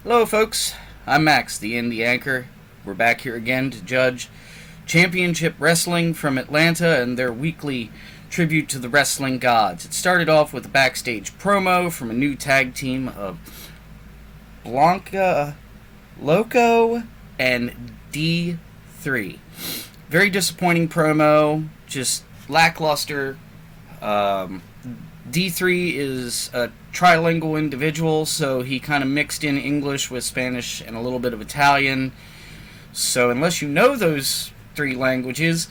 Hello, folks. I'm Max, the Indie Anchor. We're back here again to judge Championship Wrestling from Atlanta and their weekly tribute to the wrestling gods. It started off with a backstage promo from a new tag team of Blanca Loco and D3. Very disappointing promo, just lackluster. D3 is a trilingual individual, so he kind of mixed in English with Spanish and a little bit of Italian. So unless you know those three languages,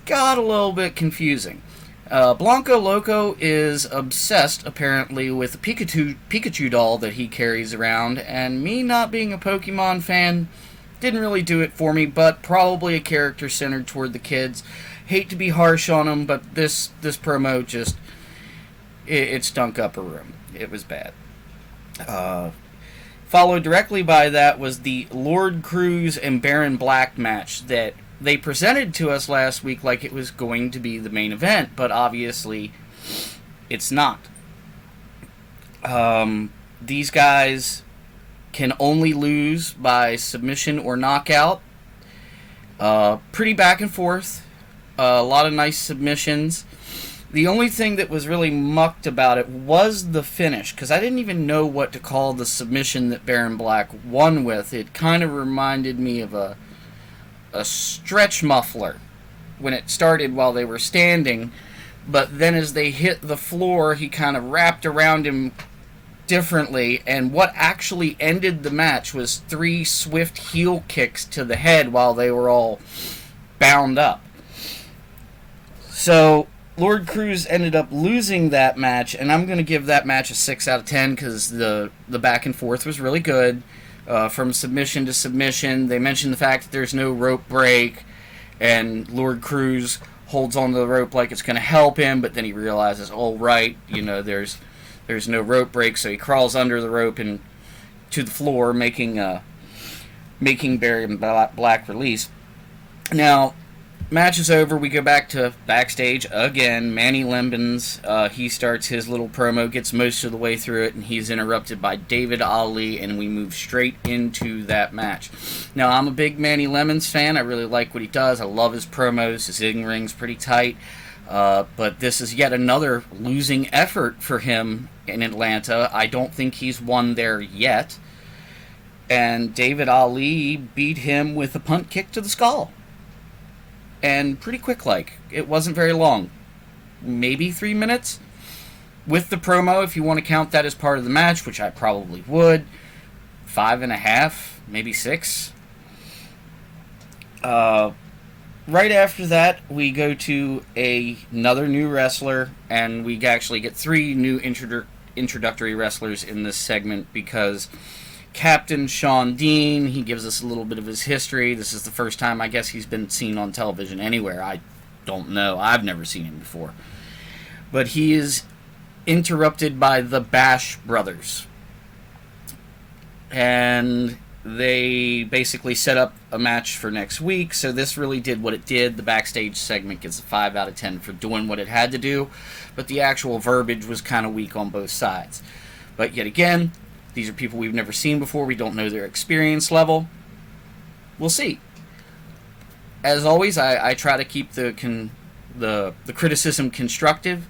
got a little bit confusing. Blanco Loco is obsessed, apparently, with a Pikachu doll that he carries around, and me not being a Pokemon fan didn't really do it for me, but probably a character centered toward the kids. Hate to be harsh on him, but this promo just... It stunk up a room. It was bad. Followed directly by that was the Lord Cruz and Baron Black match that they presented to us last week like it was going to be the main event, but obviously it's not. These guys can only lose by submission or knockout. Pretty back and forth. A lot of nice submissions. The only thing that was really mucked about it was the finish, because I didn't even know what to call the submission that Baron Black won with. It kind of reminded me of a stretch muffler when it started while they were standing, but then as they hit the floor, he kind of wrapped around him differently, and what actually ended the match was 3 swift heel kicks to the head while they were all bound up. So Lord Cruz ended up losing that match, and I'm going to give that match a 6 out of 10 because the back and forth was really good. From submission to submission, they mentioned the fact that there's no rope break, and Lord Cruz holds onto the rope like it's going to help him, but then he realizes, oh right, there's no rope break, so he crawls under the rope and to the floor, making Baron Black release. Now, match is over. We go back to backstage again. Manny Lembens, he starts his little promo, gets most of the way through it, and he's interrupted by David Ali, and we move straight into that match. Now, I'm a big Manny Lembens fan. I really like what he does. I love his promos. His in-ring's pretty tight. But this is yet another losing effort for him in Atlanta. I don't think he's won there yet. And David Ali beat him with a punt kick to the skull. And pretty quick like. It wasn't very long. Maybe 3 minutes. With the promo, if you want to count that as part of the match, which I probably would, 5.5, maybe 6. Right after that, we go to another new wrestler, and we actually get 3 new introductory wrestlers in this segment because Captain Sean Dean, he gives us a little bit of his history. This is the first time, I guess, he's been seen on television anywhere. I don't know. I've never seen him before. But he is interrupted by the Bash Brothers. And they basically set up a match for next week, so this really did what it did. The backstage segment gets a 5 out of 10 for doing what it had to do, but the actual verbiage was kind of weak on both sides. But yet again, these are people we've never seen before. We don't know their experience level. We'll see. As always, I try to keep the criticism constructive,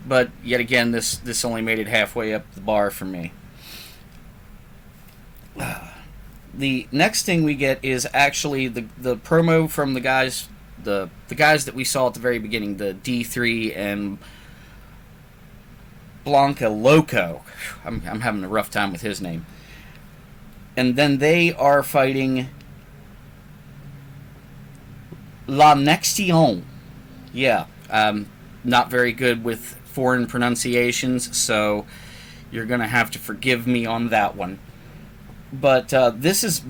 but yet again, this only made it halfway up the bar for me. The next thing we get is actually the promo from the guys that we saw at the very beginning, the D3 and Blanca Loco. I'm having a rough time with his name. And then they are fighting La Nextion. Yeah, not very good with foreign pronunciations, so you're going to have to forgive me on that one. But this is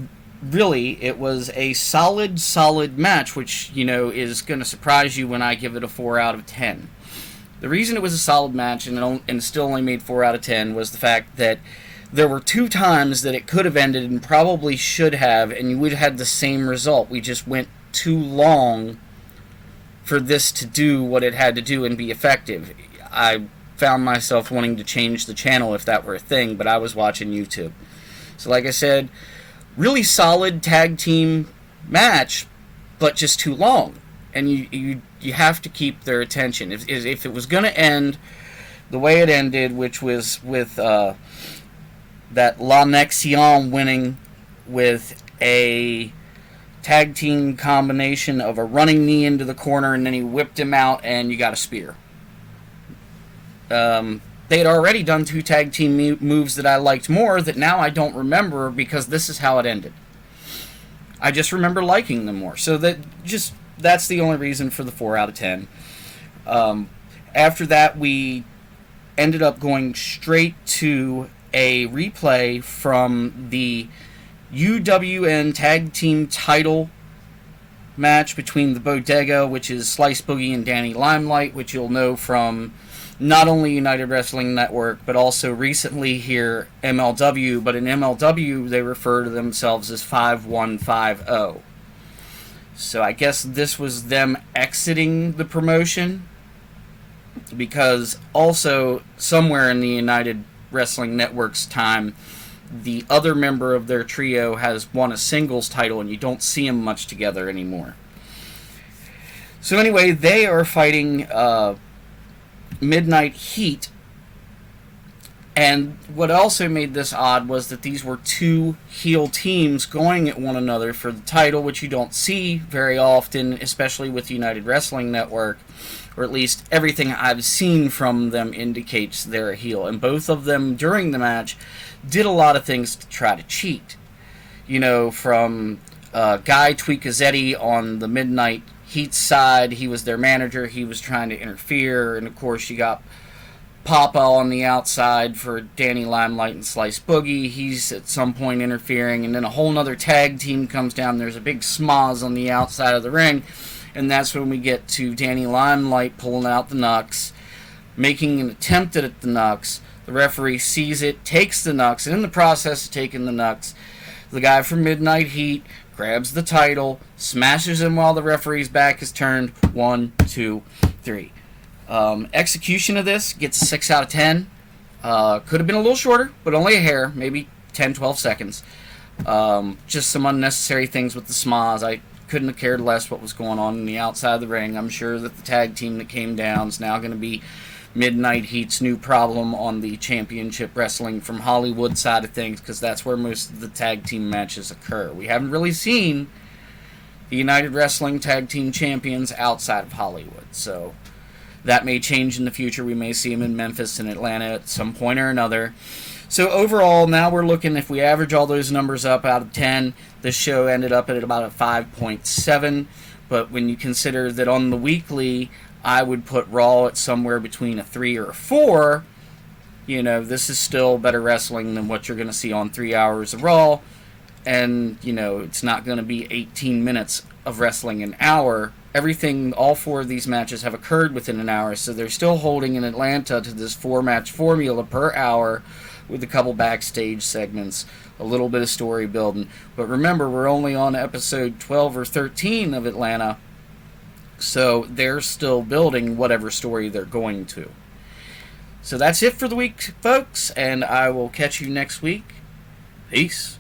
really, it was a solid match, which, is going to surprise you when I give it a 4 out of 10. The reason it was a solid match and still only made 4 out of 10 was the fact that there were 2 times that it could have ended and probably should have, and you would have had the same result. We just went too long for this to do what it had to do and be effective. I found myself wanting to change the channel if that were a thing, but I was watching YouTube. So like I said, really solid tag team match, but just too long. And you have to keep their attention. If it was going to end the way it ended, which was with that La Nexion winning with a tag team combination of a running knee into the corner, and then he whipped him out, and you got a spear. They had already done 2 tag team moves that I liked more that now I don't remember because this is how it ended. I just remember liking them more. So that's the only reason for the 4 out of 10. After that, we ended up going straight to a replay from the UWN Tag Team title match between the Bodega, which is Slice Boogie and Danny Limelight, which you'll know from not only United Wrestling Network, but also recently here MLW. But in MLW, they refer to themselves as 5150. So I guess this was them exiting the promotion, because also somewhere in the United Wrestling Network's time, the other member of their trio has won a singles title, and you don't see them much together anymore. So anyway, they are fighting Midnight Heat. And what also made this odd was that these were 2 heel teams going at one another for the title, which you don't see very often, especially with United Wrestling Network, or at least everything I've seen from them indicates they're a heel. And both of them, during the match, did a lot of things to try to cheat. You know, from Guy Tweakazetti on the Midnight Heat side, he was their manager, he was trying to interfere, and of course you got Papa on the outside for Danny Limelight and Slice Boogie. He's at some point interfering, and then a whole nother tag team comes down. There's a big schmoz on the outside of the ring, and that's when we get to Danny Limelight pulling out the knucks, making an attempt at the knucks. The referee sees it, takes the knucks, and in the process of taking the knucks, the guy from Midnight Heat grabs the title, smashes him while the referee's back is turned. 1, 2, 3. Execution of this gets a 6 out of 10. Could have been a little shorter, but only a hair, maybe 10, 12 seconds. Just some unnecessary things with the schmoz. I couldn't have cared less what was going on the outside of the ring. I'm sure that the tag team that came down is now going to be Midnight Heat's new problem on the Championship Wrestling from Hollywood side of things, because that's where most of the tag team matches occur. We haven't really seen the United Wrestling Tag Team Champions outside of Hollywood, so that may change in the future. We may see them in Memphis and Atlanta at some point or another. So overall, now we're looking, if we average all those numbers up out of 10, this show ended up at about a 5.7. But when you consider that on the weekly, I would put Raw at somewhere between a 3 or a 4, you know, this is still better wrestling than what you're going to see on 3 hours of Raw. And, you know, it's not going to be 18 minutes of wrestling an hour. Everything, all 4 of these matches have occurred within an hour, so they're still holding in Atlanta to this 4-match formula per hour with a couple backstage segments, a little bit of story building. But remember, we're only on episode 12 or 13 of Atlanta, so they're still building whatever story they're going to. So that's it for the week, folks, and I will catch you next week. Peace.